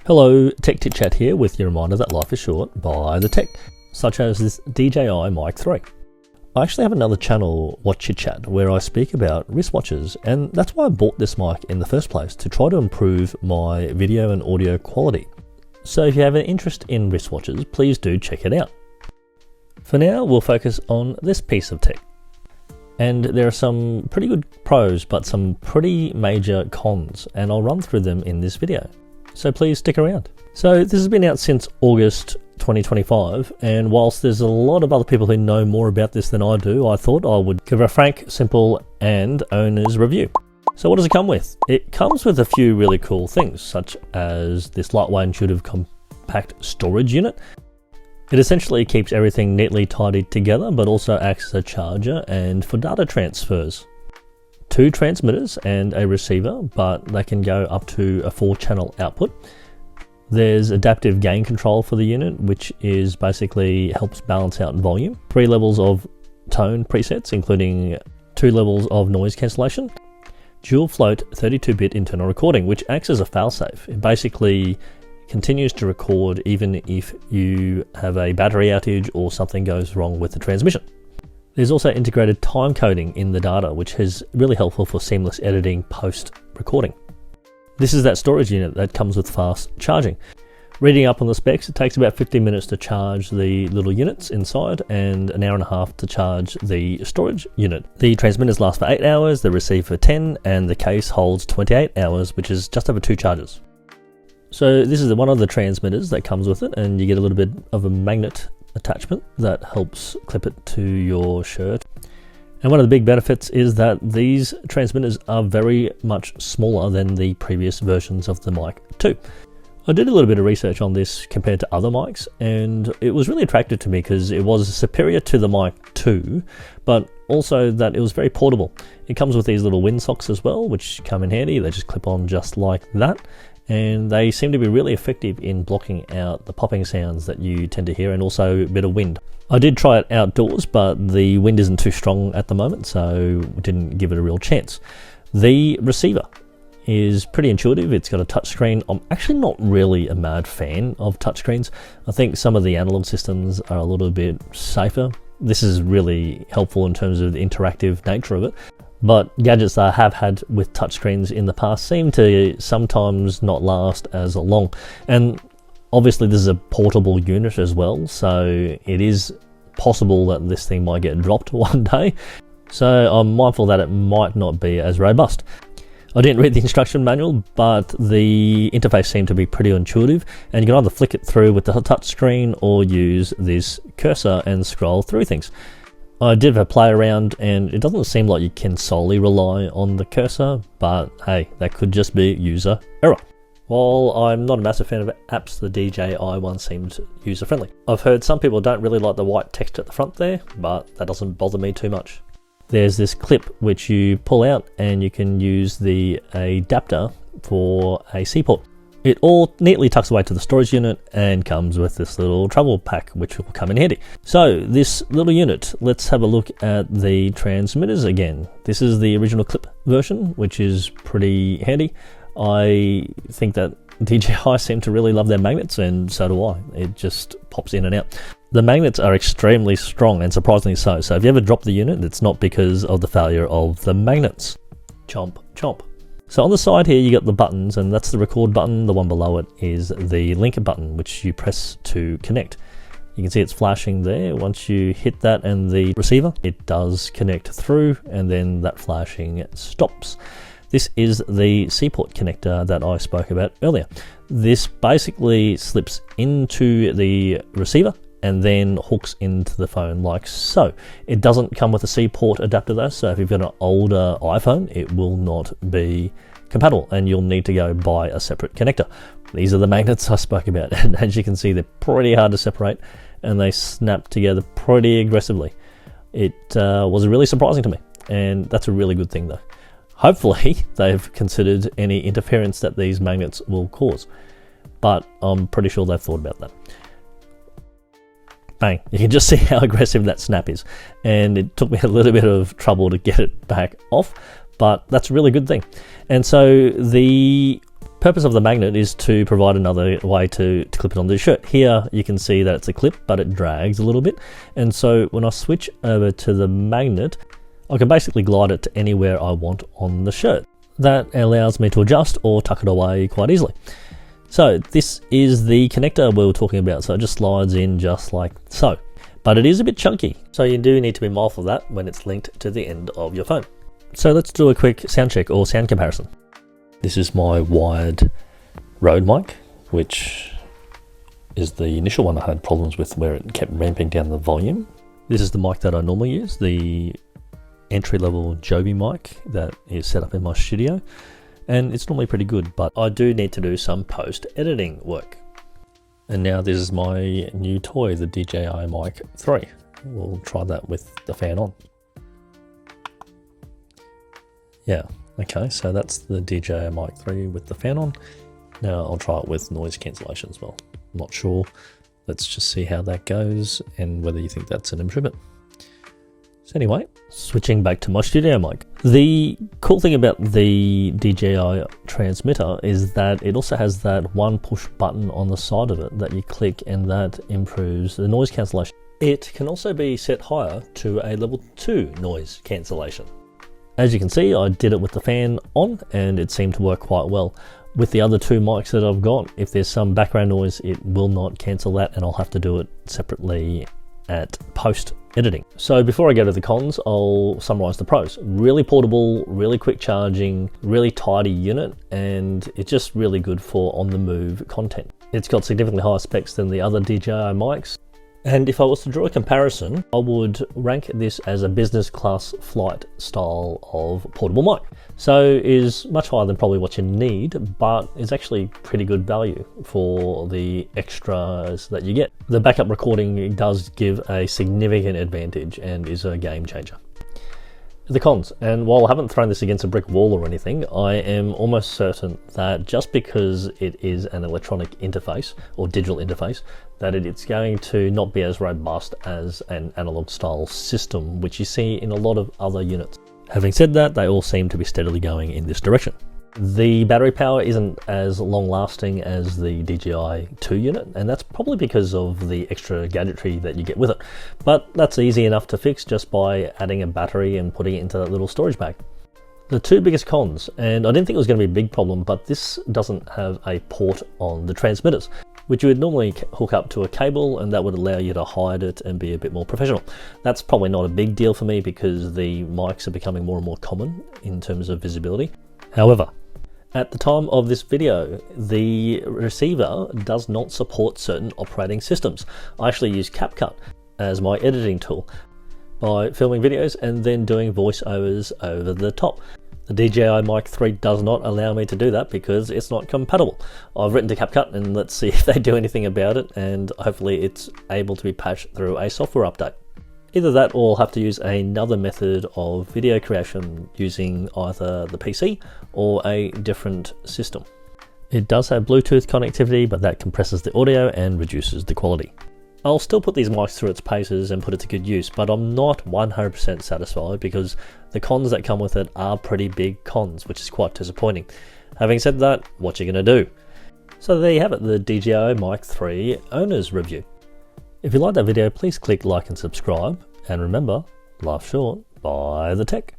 Hello, Tech Tit Chat here with your reminder that life is short by the tech, such as this DJI Mic 3. I actually have another channel, Watch Chit Chat, where I speak about wristwatches, and that's why I bought this mic in the first place, to try to improve my video and audio quality. So if you have an interest in wristwatches, please do check it out. For now, we'll focus on this piece of tech. And there are some pretty good pros, but some pretty major cons, and I'll run through them in this video. So please stick around. So this has been out since August 2025, and whilst there's a lot of other people who know more about this than I do, I thought I would give a frank, simple, and owner's review. So what does it come with? It comes with a few really cool things, such as this lightweight intuitive compact storage unit. It essentially keeps everything neatly tidied together, but also acts as a charger and for data transfers. 2 transmitters and a receiver, but they can go up to a 4-channel output. There's adaptive gain control for the unit, which is basically helps balance out volume. 3 levels of tone presets, including 2 levels of noise cancellation. Dual float 32-bit internal recording, which acts as a failsafe. It basically continues to record even if you have a battery outage or something goes wrong with the transmission. There's also integrated time coding in the data, which is really helpful for seamless editing post-recording. This is that storage unit that comes with fast charging. Reading up on the specs, it takes about 15 minutes to charge the little units inside and an hour and a half to charge the storage unit. The transmitters last for 8 hours, the receiver for 10, and the case holds 28 hours, which is just over 2 charges. So this is one of the transmitters that comes with it, and you get a little bit of a magnet attachment that helps clip it to your shirt. And one of the big benefits is that these transmitters are very much smaller than the previous versions of the Mic 2. I did a little bit of research on this compared to other mics, and it was really attractive to me because it was superior to the Mic 2, but also that it was very portable. It comes with these little windsocks as well, which come in handy. They just clip on just like that. And they seem to be really effective in blocking out the popping sounds that you tend to hear, and also a bit of wind. I did try it outdoors, but the wind isn't too strong at the moment, so didn't give it a real chance. The receiver is pretty intuitive. It's got a touchscreen. I'm actually not really a mad fan of touchscreens. I think some of the analog systems are a little bit safer. This is really helpful in terms of the interactive nature of it. But gadgets I have had with touchscreens in the past seem to sometimes not last as long. And obviously this is a portable unit as well, so it is possible that this thing might get dropped one day. So I'm mindful that it might not be as robust. I didn't read the instruction manual, but the interface seemed to be pretty intuitive, and you can either flick it through with the touchscreen or use this cursor and scroll through things. I did have a play around, and it doesn't seem like you can solely rely on the cursor, but hey, that could just be user error. While I'm not a massive fan of apps, the DJI one seems user-friendly. I've heard some people don't really like the white text at the front there, but that doesn't bother me too much. There's this clip which you pull out, and you can use the adapter for a C port. It all neatly tucks away to the storage unit and comes with this little travel pack, which will come in handy. So this little unit, let's have a look at the transmitters again. This is the original clip version, which is pretty handy. I think that DJI seem to really love their magnets, and so do I. It just pops in and out. The magnets are extremely strong, and surprisingly so. So if you ever drop the unit, it's not because of the failure of the magnets. Chomp, chomp. So on the side here, you got the buttons, and that's the record button. The one below it is the link button, which you press to connect. You can see it's flashing there. Once you hit that and the receiver, it does connect through, and then that flashing stops. This is the C port connector that I spoke about earlier. This basically slips into the receiver and then hooks into the phone like so. It doesn't come with a C port adapter though, so if you've got an older iPhone, it will not be compatible, and you'll need to go buy a separate connector. These are the magnets I spoke about, and as you can see, they're pretty hard to separate, and they snap together pretty aggressively. It was really surprising to me, and that's a really good thing though. Hopefully they've considered any interference that these magnets will cause, but I'm pretty sure they've thought about that. Bang, you can just see how aggressive that snap is, and it took me a little bit of trouble to get it back off, but that's a really good thing. And so the purpose of the magnet is to provide another way to clip it onto the shirt. Here you can see that it's a clip, but it drags a little bit. And so when I switch over to the magnet, I can basically glide it to anywhere I want on the shirt. That allows me to adjust or tuck it away quite easily. So this is the connector we were talking about. So it just slides in just like so. But it is a bit chunky, so you do need to be mindful of that when it's linked to the end of your phone. So let's do a quick sound check or sound comparison. This is my wired Rode mic, which is the initial one I had problems with where it kept ramping down the volume. This is the mic that I normally use, the entry-level Joby mic that is set up in my studio. And it's normally pretty good, but I do need to do some post-editing work. And now this is my new toy, the DJI Mic 3. We'll try that with the fan on. Yeah, okay, so that's the DJI Mic 3 with the fan on. Now I'll try it with noise cancellation as well. I'm not sure. Let's just see how that goes and whether you think that's an improvement. So anyway, switching back to my studio mic. The cool thing about the DJI transmitter is that it also has that one push button on the side of it that you click, and that improves the noise cancellation. It can also be set higher to a level 2 noise cancellation. As you can see, I did it with the fan on and it seemed to work quite well. With the other two mics that I've got, if there's some background noise, it will not cancel that, and I'll have to do it separately at post editing. So before I go to the cons, I'll summarize the pros. Really portable, really quick charging, really tidy unit, and it's just really good for on the move content. It's got significantly higher specs than the other DJI mics. And if I was to draw a comparison, I would rank this as a business class flight style of portable mic. So is much higher than probably what you need, but is actually pretty good value for the extras that you get. The backup recording does give a significant advantage and is a game changer. The cons, and while I haven't thrown this against a brick wall or anything, I am almost certain that just because it is an electronic interface or digital interface, that it's going to not be as robust as an analog style system, which you see in a lot of other units. Having said that, they all seem to be steadily going in this direction. The battery power isn't as long lasting as the DJI 2 unit, and that's probably because of the extra gadgetry that you get with it. But that's easy enough to fix just by adding a battery and putting it into that little storage bag. The two biggest cons, and I didn't think it was going to be a big problem, but this doesn't have a port on the transmitters, which you would normally hook up to a cable, and that would allow you to hide it and be a bit more professional. That's probably not a big deal for me because the mics are becoming more and more common in terms of visibility. However, at the time of this video, the receiver does not support certain operating systems. I actually use CapCut as my editing tool by filming videos and then doing voiceovers over the top. The DJI Mic 3 does not allow me to do that because it's not compatible. I've written to CapCut and let's see if they do anything about it, and hopefully it's able to be patched through a software update. Either that or I'll have to use another method of video creation using either the PC or a different system. It does have Bluetooth connectivity, but that compresses the audio and reduces the quality. I'll still put these mics through its paces and put it to good use, but I'm not 100% satisfied because the cons that come with it are pretty big cons, which is quite disappointing. Having said that, what you gonna do? So there you have it, the DJI Mic 3 owner's review. If you like that video, please click like and subscribe, and remember, life's short, buy the tech.